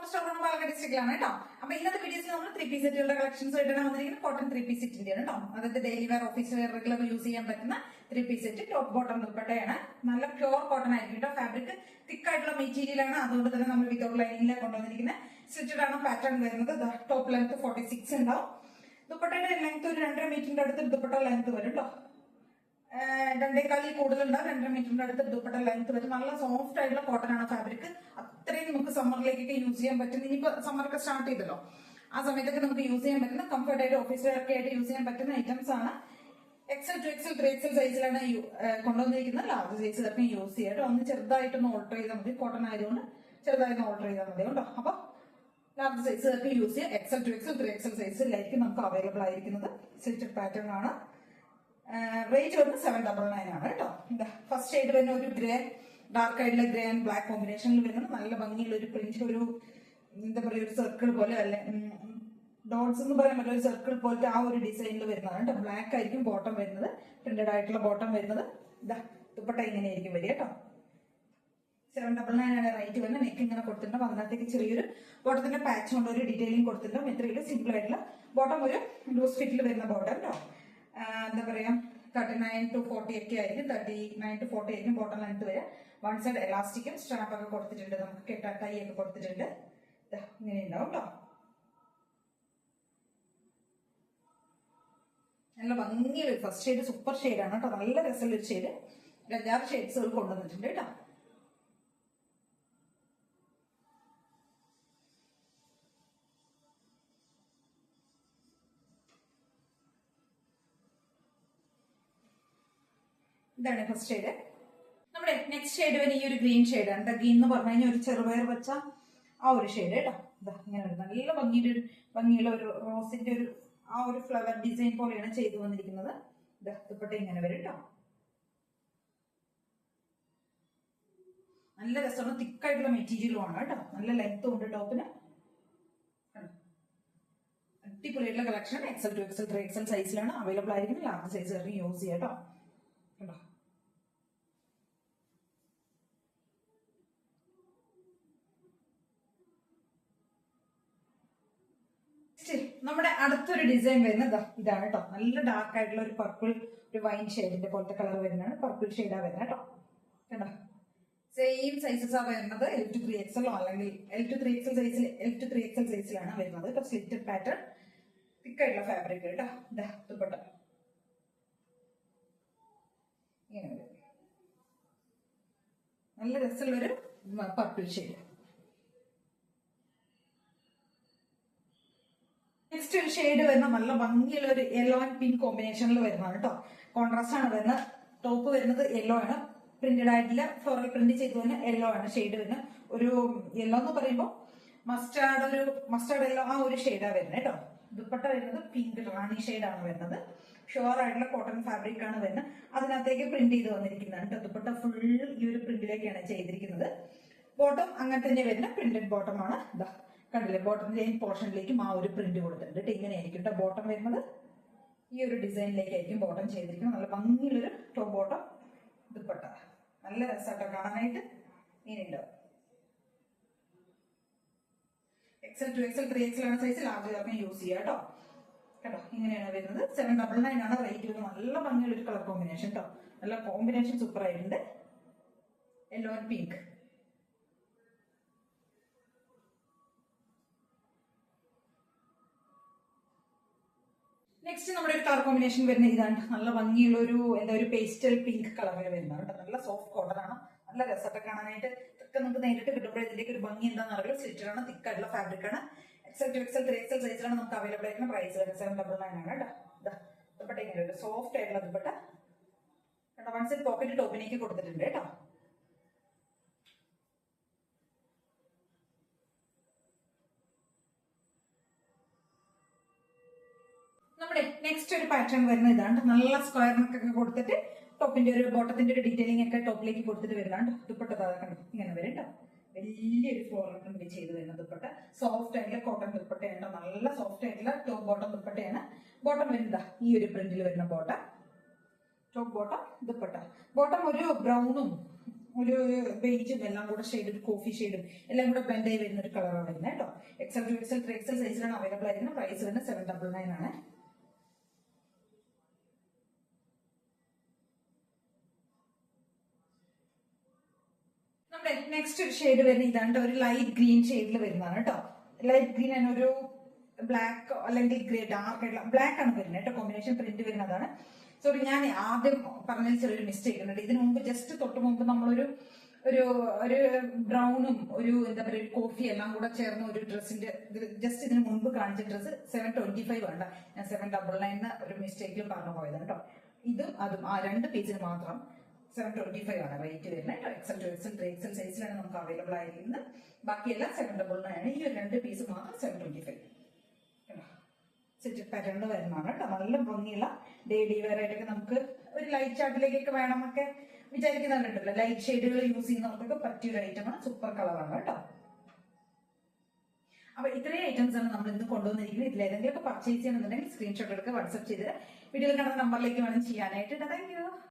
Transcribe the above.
സ്റ്റോറാണ് പാലക്കാട് ഡിസ്ട്രിക്റ്റിലാണ് കേട്ടോ. അപ്പൊ ഇന്നത്തെ വീഡിയോസിൽ നമ്മൾ 3 പീസ് സെറ്റുകളുടെ കളക്ഷൻസ് ആയിട്ടാണ് വന്നിരിക്കുന്നത്. കോട്ടൺ 3 പീസ് സെറ്റിന്റെയാണ് കേട്ടോ. അതായത് daily wear, office wear, regular use ചെയ്യാൻ പറ്റുന്ന 3 പീസ് സെറ്റ്. ടോപ്പ് ബോട്ടം ദുപ്പട്ടയാണ്. നല്ല പ്യുവർ കോട്ടൺ ആയിരിക്കും കേട്ടോ. ഫാബ്രിക് തിക്ക് ആയിട്ടുള്ള മെറ്റീരിയൽ ആണ്. അതുകൊണ്ട് തന്നെ നമ്മൾ വിതൗട്ട് ലൈനിങ്ങിലാണ് കൊണ്ടുവന്നിരിക്കുന്നത്. സ്റ്റിച്ചഡ് ആണ് പാറ്റേൺ വരുന്നത്. ടോപ്പ് ലെങ്ത് 46 ഉണ്ടാവും. ദുപ്പട്ടയുടെ ലെങ്ത് ഒരു 2.5 മീറ്ററിന്റെ അടുത്ത് ദുപ്പട്ട ലെങ്ത് വരും കേട്ടോ. 2.25 കൂടുതലുണ്ടാവും. 2.5 മീറ്ററിന്റെ അടുത്ത് ദുപ്പട്ട ലെങ്ത് വരും. നല്ല സോഫ്റ്റ് ആയിട്ടുള്ള കോട്ടൺ ആണ് ഫാബ്രിക്. അത്രയും നമുക്ക് സമ്മറിലേക്കൊക്കെ യൂസ് ചെയ്യാൻ പറ്റും. ഇനിയിപ്പോ സമ്മറൊക്കെ സ്റ്റാർട്ട് ചെയ്തല്ലോ, ആ സമയത്തൊക്കെ നമുക്ക് യൂസ് ചെയ്യാൻ പറ്റുന്ന കംഫർട്ട് ആയിട്ട് ഓഫീസ് വെയറൊക്കെ ആയിട്ട് യൂസ് ചെയ്യാൻ പറ്റുന്ന ഐറ്റംസ് ആണ്. XL, 2XL, 3XL സൈസിലാണ് കൊണ്ടുവന്നിരിക്കുന്നത്. ലാർജ് സൈസ് ഒക്കെ യൂസ് ചെയ്യാം. ഒന്ന് ചെറുതായിട്ടൊന്ന് ഓൾട്ടർ ചെയ്താൽ മതി. കോട്ടൺ ആയതുകൊണ്ട് ചെറുതായിട്ടൊന്ന് ഓൾട്ടർ ചെയ്താൽ മതി കേട്ടോ. അപ്പൊ ലാർജ് സൈസ് ഒക്കെ യൂസ് ചെയ്യാം. XL, 2XL, 3XL സൈസിലായിരിക്കും നമുക്ക് അവൈലബിൾ ആയിരിക്കുന്നത്. സ്റ്റിച്ചഡ് പാറ്റേൺ ആണ്. റേറ്റ് വരുന്നത് 799 ആണ് കേട്ടോ. ഫസ്റ്റ് ഷെയ്ഡ് വരുന്ന ഒരു ഗ്രേ, ഡാർക്ക് ആയിട്ടുള്ള ഗ്രേ ആൻഡ് ബ്ലാക്ക് കോമ്പിനേഷനിൽ വരുന്നത് നല്ല ഭംഗിയുള്ള ഒരു പ്രിന്റ്, ഒരു എന്താ പറയുക, ഒരു സർക്കിൾ പോലെ അല്ലെ, ഡോട്ട്സ് എന്ന് പറയാൻ പറ്റില്ല, ഒരു സർക്കിൾ പോലത്തെ ആ ഒരു ഡിസൈനിൽ വരുന്നതാണ് കേട്ടോ. ബ്ലാക്ക് ആയിരിക്കും ബോട്ടം വരുന്നത്, പ്രിന്റഡ് ആയിട്ടുള്ള ബോട്ടം വരുന്നത്. ദുപ്പട്ട ഇങ്ങനെയായിരിക്കും വരിക കേട്ടോ. 799 ആണ് റേറ്റ് വരുന്നത്. നെക്ക് ഇങ്ങനെ കൊടുത്തിട്ടുണ്ടാവും. അതിനകത്തേക്ക് ചെറിയൊരു ബോട്ടത്തിന്റെ പാച്ച് കൊണ്ട് ഒരു ഡീറ്റെയിലിംഗ് കൊടുത്തിട്ടുണ്ടാവും. ഇത്രയും സിമ്പിൾ ആയിട്ടുള്ള ബോട്ടം, ഒരു ലൂസ് ഫിറ്റിൽ വരുന്ന ബോട്ടം കേട്ടോ. എന്താ പറയാ, 39 to 40 ഒക്കെ ആയിരിക്കും. 39 to 40 ആയിരിക്കും ബോട്ടം ലെങ്ത് വരെ. വൺ സൈഡ് എലാസ്റ്റിക്കും സ്ട്രാപ്പ് ഒക്കെ കൊടുത്തിട്ടുണ്ട്. നമുക്ക് കെട്ടാൻ കൈ ഒക്കെ കൊടുത്തിട്ടുണ്ട്. ഇങ്ങനെ ഉണ്ടാവും കേട്ടോ. നല്ല ഭംഗിയൊരു ഫസ്റ്റ് ഷെയ്ഡ് സൂപ്പർ ഷെയ്ഡാണ് കേട്ടോ. നല്ല രസമുള്ള ഒരു ഷെയ്ഡ്. 5-6 ഷെയ്ഡ്സുകൾ കൊണ്ടുവന്നിട്ടുണ്ട് കേട്ടോ. ഇതാണ് ഫസ്റ്റ് ഷെയ്ഡ്. നമ്മുടെ നെക്സ്റ്റ് ഷെയ്ഡ് വരെ ഈ ഒരു ഗ്രീൻ ഷെയ്ഡാണ്. ഗ്രീൻ എന്ന് പറഞ്ഞു കഴിഞ്ഞാൽ ഒരു ചെറുപയർ വെച്ച ആ ഒരു ഷെയ്ഡ് കേട്ടോ. ഇങ്ങനെ നല്ല ഭംഗിയുള്ള ഒരു റോസിന്റെ ഒരു ആ ഒരു ഫ്ലവർ ഡിസൈൻ പോലെയാണ് ചെയ്തു വന്നിരിക്കുന്നത്. ദുപ്പട്ട ഇങ്ങനെ വരും കേട്ടോ. നല്ല രസമാണ്. തിക്കായിട്ടുള്ള മെറ്റീരിയലും ആണ് കേട്ടോ. നല്ല ലെങ്ത്തും ഉണ്ട് ടോപ്പിന്. അടിപൊളിയായിട്ടുള്ള കളക്ഷൻ. XL, 2XL, 3XL സൈസിലാണ് അവൈലബിൾ ആയിരിക്കുന്നത്. ലാർജ് സൈസ് യൂസ് ചെയ്യാം കേട്ടോ. കണ്ടോ, നമ്മുടെ അടുത്തൊരു ഡിസൈൻ വരുന്നത് ഇതാണ് കേട്ടോ. നല്ല ഡാർക്ക് ആയിട്ടുള്ള ഒരു പർപ്പിൾ, ഒരു വൈൻ ഷെയ്ഡിന്റെ പോലത്തെ കളർ വരുന്നതാണ്. പർപ്പിൾ ഷെയ്ഡാ വരുന്നത് കേട്ടോ. കണ്ടോ, സെയിം സൈസസ് ആ വരുന്നത്. L to 3XL അല്ലെങ്കിൽ L to 3XL സൈസിലാണ് വരുന്നത് കേട്ടോ. സ്ലിറ്റഡ് പാറ്റേൺ, തിക്കായിട്ടുള്ള ഫാബ്രിക് കേട്ടോ. ദുപ്പട്ട ഇങ്ങനെ വരും. നല്ല രസമുള്ളൊരു പർപ്പിൾ ഷെയ്ഡ്. നെക്സ്റ്റ് ഒരു ഷെയ്ഡ് വരുന്ന നല്ല ഭംഗിയുള്ള ഒരു യെല്ലോ ആൻഡ് പിങ്ക് കോമ്പിനേഷനിൽ വരുന്നതാണ് കേട്ടോ. കോൺട്രാസ്റ്റ് ആണ് വരുന്നത്. ടോപ്പ് വരുന്നത് യെല്ലോ ആണ്. പ്രിന്റഡ് ആയിട്ടില്ല, ഫ്ലോറൽ പ്രിന്റ് ചെയ്തു തന്നെ യെല്ലോ ആണ് ഷെയ്ഡ് വരുന്നത്. ഒരു യെല്ലോ എന്ന് പറയുമ്പോൾ മസ്റ്റാർഡ് യെല്ലോ ആ ഒരു ഷെയ്ഡാണ് വരുന്നത് കേട്ടോ. ദുപ്പട്ട വരുന്നത് പിങ്ക് റാണി ഷെയ്ഡാണ് വരുന്നത്. ഷുവർ ആയിട്ടുള്ള കോട്ടൺ ഫാബ്രിക് ആണ് വരുന്നത്. അതിനകത്തേക്ക് പ്രിന്റ് ചെയ്ത് വന്നിരിക്കുന്നതാണ് കേട്ടോ. ദുപ്പട്ട ഫുൾ ഈ ഒരു പ്രിന്റിലേക്കാണ് ചെയ്തിരിക്കുന്നത്. ബോട്ടം അങ്ങനെ തന്നെ വരുന്ന പ്രിന്റഡ് ബോട്ടം ആണ്. കണ്ടില്ലേ, ബോട്ടത്തിന്റെ പോർഷനിലേക്കും ആ ഒരു പ്രിന്റ് കൊടുത്തിട്ടുണ്ട്. ഇങ്ങനെയായിരിക്കും കേട്ടോ ബോട്ടം വരുന്നത്. ഈ ഒരു ഡിസൈനിലേക്കായിരിക്കും ബോട്ടം ചെയ്തിരിക്കുന്നത്. നല്ല ഭംഗിയുള്ളൊരു ടോപ്പ് ബോട്ടം ദുപ്പട്ട. നല്ല രസമാട്ടോ കാണാനായിട്ട്. ഇങ്ങനെ ഉണ്ടാവും. XL, 2XL, 3XL ആണ് സൈസ്. ലാർജ് ഒക്കെ യൂസ് ചെയ്യാം കേട്ടോ. കേട്ടോ, ഇങ്ങനെയാണ് വരുന്നത്. 799 ആണ് റേറ്റ് വരുന്നത്. നല്ല ഭംഗിയുള്ള ഒരു കളർ കോമ്പിനേഷൻ കേട്ടോ. നല്ല കോമ്പിനേഷൻ സൂപ്പർ ആയിട്ടുണ്ട്. Yellow and pink. നെക്സ്റ്റ് നമ്മുടെ ഒരു കളർ കോമ്പിനേഷൻ വരുന്ന ഇതാണ്. നല്ല ഭംഗിയുള്ള ഒരു പേസ്റ്റൽ പിങ്ക് കളറിൽ വരുന്നതാണ് കേട്ടോ. നല്ല സോഫ്റ്റ് കോട്ടൺ ആണ്. നല്ല രസമൊക്കെ കാണാനായിട്ട്. ഇതൊക്കെ നമുക്ക് നേരിട്ട് കിട്ടുമ്പോൾ ഇതിലേക്ക് ഒരു ഭംഗി എന്താണെന്ന് അറിയില്ല. സ്റ്റിച്ചഡ് ആണ്, തിക്കായിട്ടുള്ള ഫാബ്രിക് ആണ്. XL, 2XL, 3XL സൈസിലാണ് നമുക്ക് അവൈലബിൾ ആയിരിക്കുന്ന. പ്രൈസ് വരുന്നത് 799 ആണ് കേട്ടോ. ദുപ്പട്ട ഇങ്ങനെ ഒരു സോഫ്റ്റ് ആയിട്ടുള്ള ദുപ്പട്ട കേട്ടോ. വൺ സൈഡ് പോക്കറ്റ് ടോപ്പിനേക്ക് കൊടുത്തിട്ടുണ്ട് കേട്ടോ. നമ്മുടെ നെക്സ്റ്റ് ഒരു പാറ്റേൺ വരുന്ന ഇതാണ്. നല്ല സ്ക്വയർ നെക്കൊക്കെ കൊടുത്തിട്ട് ടോപ്പിന്റെ ഒരു ബോട്ടത്തിന്റെ ഒരു ഡീറ്റെയിലിംഗ് ഒക്കെ ടോപ്പിലേക്ക് കൊടുത്തിട്ട് വരുന്നതാണ്. ദുപ്പട്ട കണ്ടു ഇങ്ങനെ വരും കേട്ടോ. വലിയൊരു ഫ്ലോറൽ പ്രിന്റ് ചെയ്ത് വരുന്ന ദുപ്പട്ട. സോഫ്റ്റ് ആയിട്ടുള്ള കോട്ടൺ ദുപ്പട്ടയാണ്. നല്ല സോഫ്റ്റ് ആയിട്ടുള്ള ടോപ്പ് ബോട്ടം ദുപ്പട്ടയാണ്. ബോട്ടം വരുന്നതാ ഈ ഒരു പ്രിന്റിൽ വരുന്ന bottom. Top bottom dupatta. Bottom ഒരു ബ്രൗണും ഒരു ബേജും എല്ലാം കൂടെ ഷെയ്ഡ്, ഒരു കോഫി ഷെയ്ഡും എല്ലാം കൂടെ ബ്ലെൻഡ് ആയി വരുന്ന ഒരു കളറാണ് വരുന്നത് കേട്ടോ. XL, 2XL, 3XL സൈസിലാണ് അവൈലബിൾ ആയിരിക്കുന്നത്. പ്രൈസ് വരുന്നത് 799 ആണ്. നമ്മുടെ നെക്സ്റ്റ് ഒരു ഷെയ്ഡ് വരുന്നത് ഇതാണ്, ഒരു ലൈറ്റ് ഗ്രീൻ ഷെയ്ഡിൽ വരുന്നതാണ് കേട്ടോ. ലൈറ്റ് ഗ്രീൻ ആണ്, ഒരു ബ്ലാക്ക് അല്ലെങ്കിൽ ഗ്രേ ഡാർക്ക് ആയിട്ടുള്ള ബ്ലാക്ക് ആണ് വരുന്നത് കേട്ടോ. കോമ്പിനേഷൻ പ്രിന്റ് വരുന്നതാണ്. സോറി, ഞാൻ ആദ്യം പറഞ്ഞതിൽ ചെറിയൊരു മിസ്റ്റേക്ക് ഉണ്ട്. ഇതിനു മുമ്പ് ജസ്റ്റ് തൊട്ട് മുമ്പ് നമ്മളൊരു ഒരു ഒരു ബ്രൗണും ഒരു എന്താ പറയുക ഒരു കോഫി എല്ലാം കൂടെ ചേർന്ന ഒരു ഡ്രസ്സിന്റെ ജസ്റ്റ് ഇതിന് മുൻപ് കാണിച്ച ഡ്രസ്സ് 725 വേണ്ട, ഞാൻ 799 ഒരു മിസ്റ്റേക്കിൽ പറഞ്ഞു പോയതാണ് കേട്ടോ. ഇതും അതും ആ രണ്ട് പീസിന് മാത്രം 725 ആണ് റേറ്റ് വരുന്നത് കേട്ടോ. XL, 2XL, 3XL സൈസിലാണ് നമുക്ക് അവൈലബിൾ ആയിരിക്കുന്നത്. ബാക്കിയെല്ലാം 799 ആണ്. ഈ ഒരു രണ്ട് പീസ് മാത്രം 725. സെറ്റ് പാറ്റേണിൽ വരുന്നതാണ് കേട്ടോ. നല്ല ഭംഗിയുള്ള ഡെയിലി വെയർ ആയിട്ടൊക്കെ നമുക്ക് ഒരു ലൈറ്റ് ചാർട്ടിലേക്കൊക്കെ വേണമെന്നൊക്കെ വിചാരിക്കുന്നവരുണ്ടല്ലോ, ലൈറ്റ് ഷെയ്ഡുകൾ യൂസ് ചെയ്യുന്നവർക്കൊക്കെ പറ്റിയൊരു ഐറ്റമാണ്. സൂപ്പർ കളറാണ് കേട്ടോ. അപ്പൊ ഇത്രയും ഐറ്റംസ് ആണ് നമ്മൾ ഇന്ന് കൊണ്ടുവന്നിരിക്കുന്നത്. ഇതിലേതെങ്കിലും ഒക്കെ പർച്ചേസ് ചെയ്യണമെന്നുണ്ടെങ്കിൽ സ്ക്രീൻഷോട്ട് എടുക്കുക, വാട്സ്ആപ്പ് ചെയ്ത് വീഡിയോയിൽ കാണുന്ന നമ്പറിലേക്ക് വേണം ചെയ്യാനായിട്ട്. Thank you.